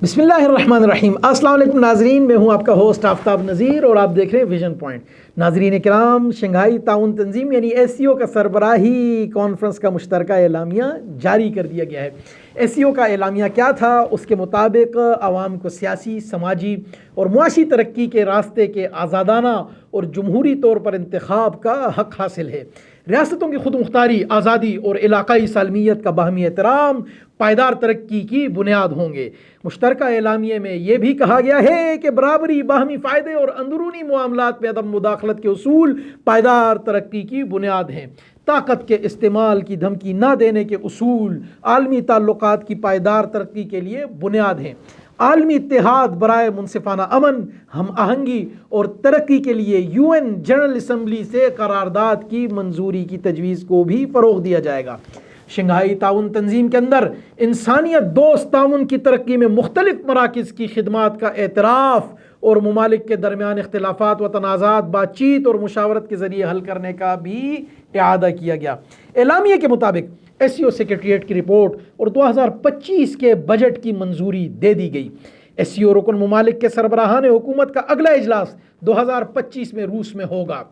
بسم اللہ الرحمن الرحیم۔ السلام علیکم ناظرین، میں ہوں آپ کا ہوسٹ آفتاب نذیر اور آپ دیکھ رہے ہیں ویژن پوائنٹ۔ ناظرین کرام، شنگھائی تعاون تنظیم یعنی SCO کا سربراہی کانفرنس کا مشترکہ اعلامیہ جاری کر دیا گیا ہے۔ SCO کا اعلامیہ کیا تھا؟ اس کے مطابق عوام کو سیاسی، سماجی اور معاشی ترقی کے راستے کے آزادانہ اور جمہوری طور پر انتخاب کا حق حاصل ہے۔ ریاستوں کی خود مختاری، آزادی اور علاقائی سالمیت کا باہمی احترام پائیدار ترقی کی بنیاد ہوں گے۔ مشترکہ اعلامیے میں یہ بھی کہا گیا ہے کہ برابری، باہمی فائدے اور اندرونی معاملات میں عدم مداخلت کے اصول پائیدار ترقی کی بنیاد ہیں۔ طاقت کے استعمال کی دھمکی نہ دینے کے اصول عالمی تعلقات کی پائیدار ترقی کے لیے بنیاد ہیں۔ عالمی اتحاد برائے منصفانہ امن، ہم آہنگی اور ترقی کے لیے UN جنرل اسمبلی سے قرارداد کی منظوری کی تجویز کو بھی فروغ دیا جائے گا۔ شنگھائی تعاون تنظیم کے اندر انسانیت دوست تعاون کی ترقی میں مختلف مراکز کی خدمات کا اعتراف اور ممالک کے درمیان اختلافات و تنازعات بات چیت اور مشاورت کے ذریعے حل کرنے کا بھی اعادہ کیا گیا۔ اعلامیے کے مطابق SCO سیکریٹریٹ کی رپورٹ اور 2025 کے بجٹ کی منظوری دے دی گئی۔ SCO رکن ممالک کے سربراہان حکومت کا اگلا اجلاس 2025 میں روس میں ہوگا۔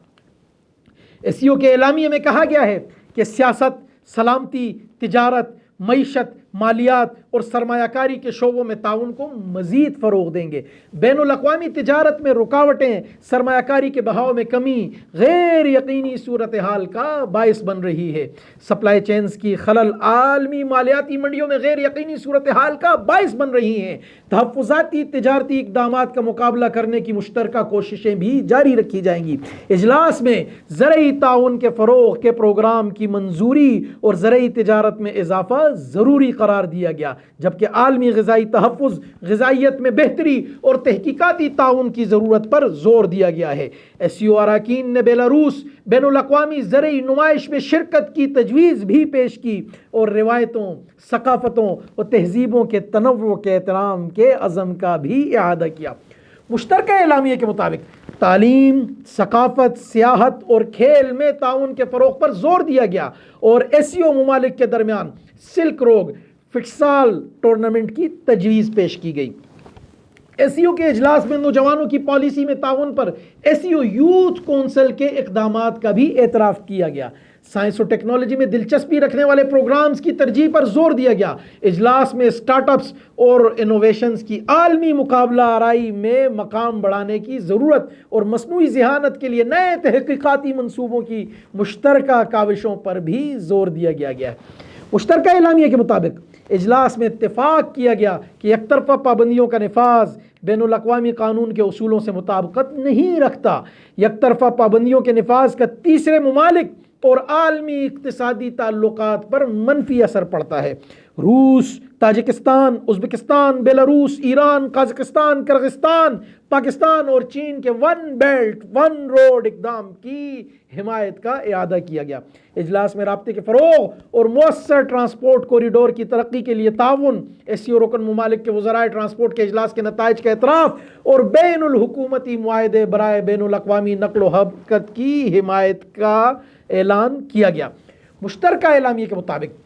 SCO کے اعلامیے میں کہا گیا ہے کہ سیاست، سلامتی، تجارت، معیشت، مالیات اور سرمایہ کاری کے شعبوں میں تعاون کو مزید فروغ دیں گے۔ بین الاقوامی تجارت میں رکاوٹیں سرمایہ کاری کے بہاؤ میں کمی غیر یقینی صورتحال کا باعث بن رہی ہے۔ سپلائی چینز کی خلل عالمی مالیاتی منڈیوں میں غیر یقینی صورتحال کا باعث بن رہی ہیں۔ تحفظاتی تجارتی اقدامات کا مقابلہ کرنے کی مشترکہ کوششیں بھی جاری رکھی جائیں گی۔ اجلاس میں زرعی تعاون کے فروغ کے پروگرام کی منظوری اور زرعی تجارت میں اضافہ ضروری قرار دیا گیا، جبکہ عالمی غذائی تحفظ، غذائیت میں بہتری اور تحقیقاتی تعاون کی ضرورت پر زور دیا گیا ہے۔ SCO اراکین نے بیلاروس بین الاقوامی زرعی نمائش میں شرکت کی تجویز بھی پیش کی اور روایتوں، ثقافتوں اور تہذیبوں کے تنوع کے احترام کے عزم کا بھی اعادہ کیا۔ مشترکہ اعلامیے کے مطابق تعلیم، ثقافت، سیاحت اور کھیل میں تعاون کے فروغ پر زور دیا گیا اور SCO ممالک کے درمیان سلک روڈ فٹسال ٹورنامنٹ کی تجویز پیش کی گئی۔ SCO کے اجلاس میں نوجوانوں کی پالیسی میں تعاون پر SCO یوتھ کونسل کے اقدامات کا بھی اعتراف کیا گیا۔ سائنس اور ٹیکنالوجی میں دلچسپی رکھنے والے پروگرامز کی ترجیح پر زور دیا گیا۔ اجلاس میں اسٹارٹ اپس اور انوویشنز کی عالمی مقابلہ آرائی میں مقام بڑھانے کی ضرورت اور مصنوعی ذہانت کے لیے نئے تحقیقاتی منصوبوں کی مشترکہ کاوشوں پر بھی زور دیا گیا ہے۔ مشترکہ اعلامیے کے مطابق اجلاس میں اتفاق کیا گیا کہ یک طرفہ پابندیوں کا نفاذ بین الاقوامی قانون کے اصولوں سے مطابقت نہیں رکھتا۔ یک طرفہ پابندیوں کے نفاذ کا تیسرے ممالک اور عالمی اقتصادی تعلقات پر منفی اثر پڑتا ہے۔ روس، Tajikistan, Uzbekistan, Belarus, Iran, Kazakhstan, Kyrgyzstan, Pakistan اور چین کے ون بیلٹ ون روڈ اقدام کی حمایت کا اعادہ کیا گیا۔ اجلاس میں رابطے کے فروغ اور مؤثر ٹرانسپورٹ کوریڈور کی ترقی کے لیے تعاون، SCO رکن ممالک کے وزرائے ٹرانسپورٹ کے اجلاس کے نتائج کا اعتراف اور بین الحکومتی معاہدے برائے بین الاقوامی نقل و حرکت کی حمایت کا اعلان کیا گیا۔ مشترکہ اعلامیے کے مطابق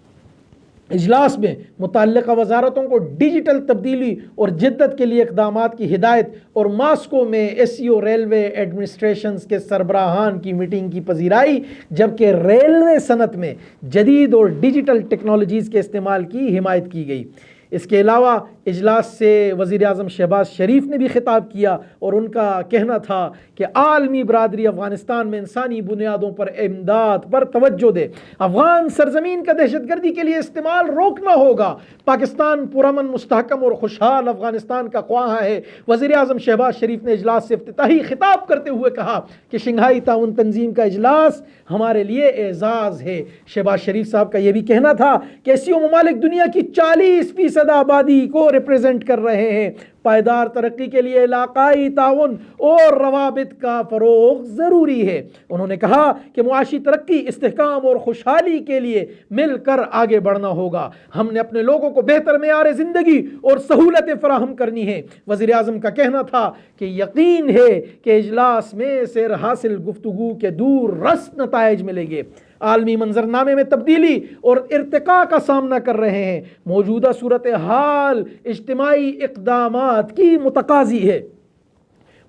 اجلاس میں متعلقہ وزارتوں کو ڈیجیٹل تبدیلی اور جدت کے لیے اقدامات کی ہدایت اور ماسکو میں SCO ریلوے ایڈمنسٹریشنز کے سربراہان کی میٹنگ کی پذیرائی، جبکہ ریلوے صنعت میں جدید اور ڈیجیٹل ٹیکنالوجیز کے استعمال کی حمایت کی گئی۔ اس کے علاوہ اجلاس سے وزیر اعظم شہباز شریف نے بھی خطاب کیا اور ان کا کہنا تھا کہ عالمی برادری افغانستان میں انسانی بنیادوں پر امداد پر توجہ دے۔ افغان سرزمین کا دہشت گردی کے لیے استعمال روکنا ہوگا۔ پاکستان پرامن، مستحکم اور خوشحال افغانستان کا خواہاں ہے۔ وزیر اعظم شہباز شریف نے اجلاس سے افتتاحی خطاب کرتے ہوئے کہا کہ شنگھائی تعاون تنظیم کا اجلاس ہمارے لیے اعزاز ہے۔ شہباز شریف صاحب کا یہ بھی کہنا تھا کہ SCO ممالک دنیا کی 40% آبادی کو ریپریزنٹ کر رہے ہیں۔ پائیدار ترقی کے لیے علاقائی تعاون اور روابط کا فروغ ضروری ہے۔ انہوں نے کہا کہ معاشی ترقی، استحکام اور خوشحالی کے لیے مل کر آگے بڑھنا ہوگا۔ ہم نے اپنے لوگوں کو بہتر معیار زندگی اور سہولتیں فراہم کرنی ہیں۔ وزیر اعظم کا کہنا تھا کہ یقین ہے کہ اجلاس میں سے حاصل گفتگو کے دور رس نتائج ملیں گے۔ عالمی منظرنامے میں تبدیلی اور ارتقاء کا سامنا کر رہے ہیں۔ موجودہ صورتحال اجتماعی اقدامات کی متقاضی ہے۔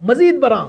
مزید برآں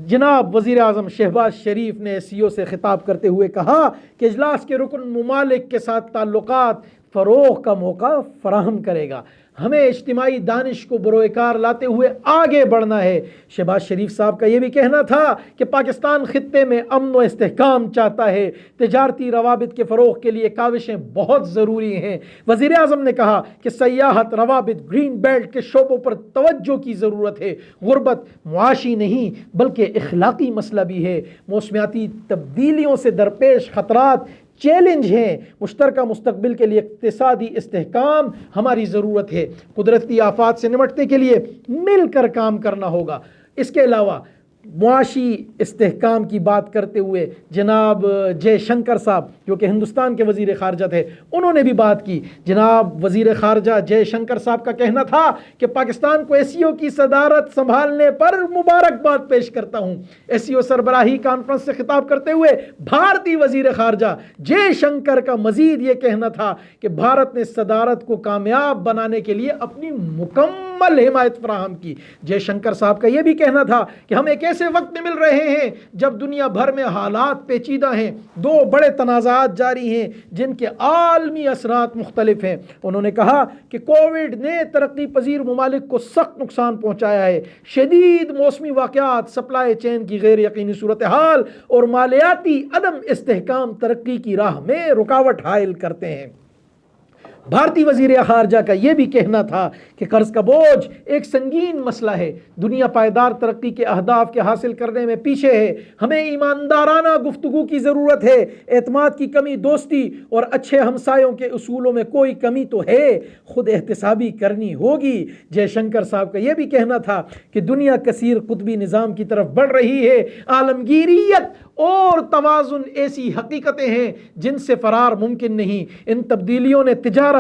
جناب وزیر اعظم شہباز شریف نے SCO سے خطاب کرتے ہوئے کہا کہ اجلاس کے رکن ممالک کے ساتھ تعلقات فروغ کا موقع فراہم کرے گا۔ ہمیں اجتماعی دانش کو بروئے کار لاتے ہوئے آگے بڑھنا ہے۔ شہباز شریف صاحب کا یہ بھی کہنا تھا کہ پاکستان خطے میں امن و استحکام چاہتا ہے۔ تجارتی روابط کے فروغ کے لیے کاوشیں بہت ضروری ہیں۔ وزیر اعظم نے کہا کہ سیاحت، روابط، گرین بیلٹ کے شعبوں پر توجہ کی ضرورت ہے۔ غربت معاشی نہیں بلکہ اخلاقی مسئلہ بھی ہے۔ موسمیاتی تبدیلیوں سے درپیش خطرات چیلنج ہیں۔ مشترکہ مستقبل کے لیے اقتصادی استحکام ہماری ضرورت ہے۔ قدرتی آفات سے نمٹنے کے لیے مل کر کام کرنا ہوگا۔ اس کے علاوہ معاشی استحکام کی بات کرتے ہوئے جناب جے شنکر صاحب جو کہ ہندوستان کے وزیر خارجہ تھے، انہوں نے بھی بات کی۔ جناب وزیر خارجہ جے شنکر صاحب کا کہنا تھا کہ پاکستان کو SCO کی صدارت سنبھالنے پر مبارکباد پیش کرتا ہوں۔ SCO سربراہی کانفرنس سے خطاب کرتے ہوئے بھارتی وزیر خارجہ جے شنکر کا مزید یہ کہنا تھا کہ بھارت نے صدارت کو کامیاب بنانے کے لیے اپنی مکمل حمایت فراہم کی۔ جے شنکر صاحب کا یہ بھی کہنا تھا کہ ہم ایک ایسے وقت میں مل رہے ہیں جب دنیا بھر میں حالات پیچیدہ ہیں، دو بڑے تنازعات جاری ہیں جن کے عالمی اثرات مختلف ہیں۔ انہوں نے کہا کہ کووڈ نے ترقی پذیر ممالک کو سخت نقصان پہنچایا ہے۔ شدید موسمی واقعات، سپلائی چین کی غیر یقینی صورتحال اور مالیاتی عدم استحکام ترقی کی راہ میں رکاوٹ حائل کرتے ہیں۔ بھارتی وزیر خارجہ کا یہ بھی کہنا تھا کہ قرض کا بوجھ ایک سنگین مسئلہ ہے۔ دنیا پائیدار ترقی کے اہداف کے حاصل کرنے میں پیچھے ہے۔ ہمیں ایماندارانہ گفتگو کی ضرورت ہے۔ اعتماد کی کمی، دوستی اور اچھے ہمسایوں کے اصولوں میں کوئی کمی تو ہے، خود احتسابی کرنی ہوگی۔ جے شنکر صاحب کا یہ بھی کہنا تھا کہ دنیا کثیر قطبی نظام کی طرف بڑھ رہی ہے۔ عالمگیریت اور توازن ایسی حقیقتیں ہیں جن سے فرار ممکن نہیں۔ ان تبدیلیوں نے تجارت،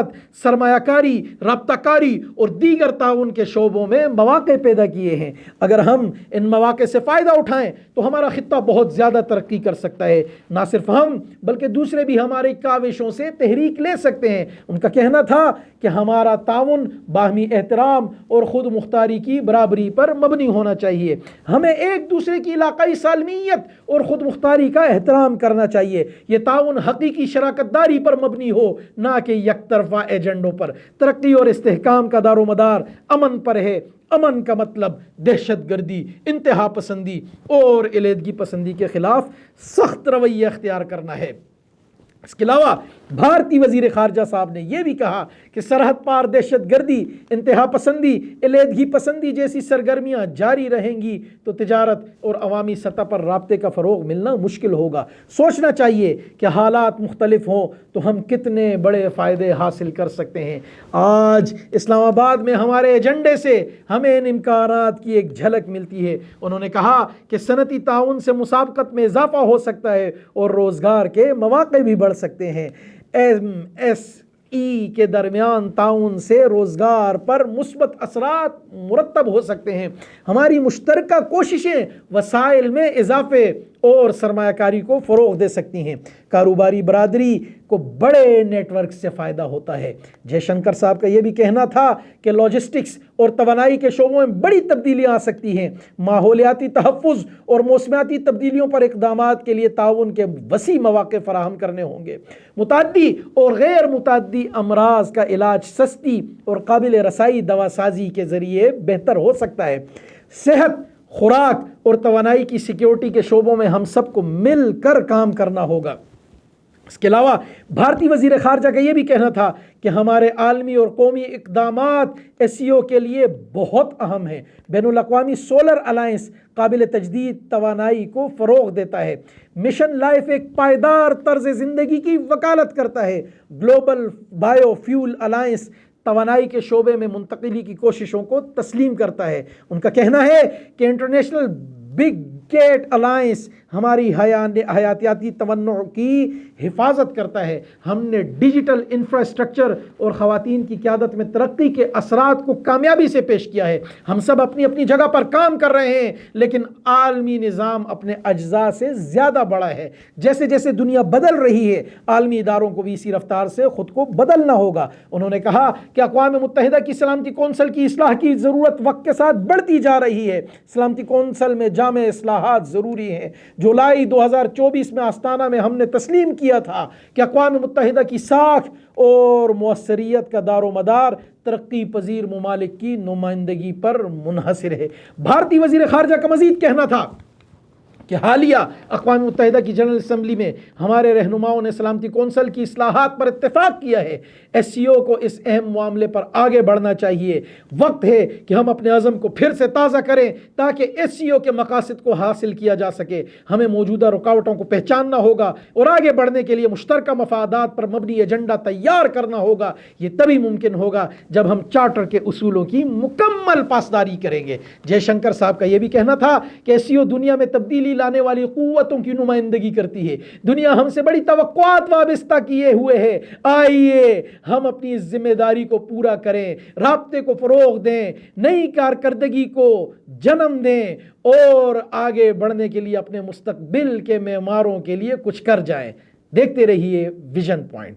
سرمایہ کاری، رابطہ کاری اور دیگر تعاون کے شعبوں میں مواقع پیدا کیے ہیں۔ اگر ہم ان مواقع سے فائدہ اٹھائیں تو ہمارا خطہ بہت زیادہ ترقی کر سکتا ہے۔ نہ صرف ہم بلکہ دوسرے بھی ہماری کاوشوں سے تحریک لے سکتے ہیں۔ ان کا کہنا تھا کہ ہمارا تعاون باہمی احترام اور خود مختاری کی برابری پر مبنی ہونا چاہیے۔ ہمیں ایک دوسرے کی علاقائی سالمیت اور خود مختاری کا احترام کرنا چاہیے۔ یہ تعاون حقیقی شراکت داری پر مبنی ہو، نہ کہ یک طرفہ ایجنڈوں پر۔ ترقی اور استحکام کا دار و مدار امن پر ہے۔ امن کا مطلب دہشت گردی، انتہا پسندی اور علیحدگی پسندی کے خلاف سخت رویہ اختیار کرنا ہے۔ اس کے علاوہ بھارتی وزیر خارجہ صاحب نے یہ بھی کہا کہ سرحد پار دہشت گردی، انتہا پسندی، علیحدگی پسندی جیسی سرگرمیاں جاری رہیں گی تو تجارت اور عوامی سطح پر رابطے کا فروغ ملنا مشکل ہوگا۔ سوچنا چاہیے کہ حالات مختلف ہوں تو ہم کتنے بڑے فائدے حاصل کر سکتے ہیں۔ آج اسلام آباد میں ہمارے ایجنڈے سے ہمیں ان امکانات کی ایک جھلک ملتی ہے۔ انہوں نے کہا کہ صنعتی تعاون سے مسابقت میں اضافہ ہو سکتا ہے اور روزگار کے مواقع بھی بڑھ سکتے ہیں۔ MSE کے درمیان تعاون سے روزگار پر مثبت اثرات مرتب ہو سکتے ہیں۔ ہماری مشترکہ کوششیں وسائل میں اضافے اور سرمایہ کاری کو فروغ دے سکتی ہیں۔ کاروباری برادری کو بڑے نیٹ ورک سے فائدہ ہوتا ہے۔ جے شنکر صاحب کا یہ بھی کہنا تھا کہ لاجسٹکس اور توانائی کے شعبوں میں بڑی تبدیلیاں آ سکتی ہیں۔ ماحولیاتی تحفظ اور موسمیاتی تبدیلیوں پر اقدامات کے لیے تعاون کے وسیع مواقع فراہم کرنے ہوں گے۔ متعدی اور غیر متعدی امراض کا علاج سستی اور قابل رسائی دوا سازی کے ذریعے بہتر ہو سکتا ہے۔ صحت، خوراک اور توانائی کی سیکیورٹی کے شعبوں میں ہم سب کو مل کر کام کرنا ہوگا۔ اس کے علاوہ بھارتی وزیر خارجہ کا یہ بھی کہنا تھا کہ ہمارے عالمی اور قومی اقدامات SCO کے لیے بہت اہم ہیں۔ بین الاقوامی سولر الائنس قابل تجدید توانائی کو فروغ دیتا ہے۔ مشن لائف ایک پائیدار طرز زندگی کی وکالت کرتا ہے۔ گلوبل بائیو فیول الائنس توانائی کے شعبے میں منتقلی کی کوششوں کو تسلیم کرتا ہے۔ ان کا کہنا ہے کہ انٹرنیشنل بگ گیٹ الائنس ہماری حیاتیاتی تنوع کی حفاظت کرتا ہے۔ ہم نے ڈیجیٹل انفراسٹرکچر اور خواتین کی قیادت میں ترقی کے اثرات کو کامیابی سے پیش کیا ہے۔ ہم سب اپنی اپنی جگہ پر کام کر رہے ہیں، لیکن عالمی نظام اپنے اجزاء سے زیادہ بڑا ہے۔ جیسے جیسے دنیا بدل رہی ہے، عالمی اداروں کو بھی اسی رفتار سے خود کو بدلنا ہوگا۔ انہوں نے کہا کہ اقوام متحدہ کی سلامتی کونسل کی اصلاح کی ضرورت وقت کے ساتھ بڑھتی جا رہی ہے۔ سلامتی کونسل میں جامع اصلاحات ضروری ہیں۔ جولائی 2024 میں آستانہ میں ہم نے تسلیم کیا تھا کہ اقوام متحدہ کی ساکھ اور موثریت کا دار و مدار ترقی پذیر ممالک کی نمائندگی پر منحصر ہے۔ بھارتی وزیر خارجہ کا مزید کہنا تھا کہ حالیہ اقوام متحدہ کی جنرل اسمبلی میں ہمارے رہنماؤں نے سلامتی کونسل کی اصلاحات پر اتفاق کیا ہے۔ ایس سی او کو اس اہم معاملے پر آگے بڑھنا چاہیے۔ وقت ہے کہ ہم اپنے عزم کو پھر سے تازہ کریں تاکہ ایس سی او کے مقاصد کو حاصل کیا جا سکے۔ ہمیں موجودہ رکاوٹوں کو پہچاننا ہوگا اور آگے بڑھنے کے لیے مشترکہ مفادات پر مبنی ایجنڈا تیار کرنا ہوگا۔ یہ تبھی ممکن ہوگا جب ہم چارٹر کے اصولوں کی مکمل پاسداری کریں گے۔ جے شنکر صاحب کا یہ بھی کہنا تھا کہ ایس سی او دنیا میں تبدیلی لانے والی قوتوں کی نمائندگی کرتی ہے۔ دنیا ہم سے بڑی توقعات وابستہ کیے ہوئے ہے۔ آئیے ہم اپنی اس ذمہ داری کو پورا کریں، رابطے کو فروغ دیں، نئی کارکردگی کو جنم دیں اور آگے بڑھنے کے لیے اپنے مستقبل کے معماروں کے لیے کچھ کر جائیں۔ دیکھتے رہیے ویژن پوائنٹ۔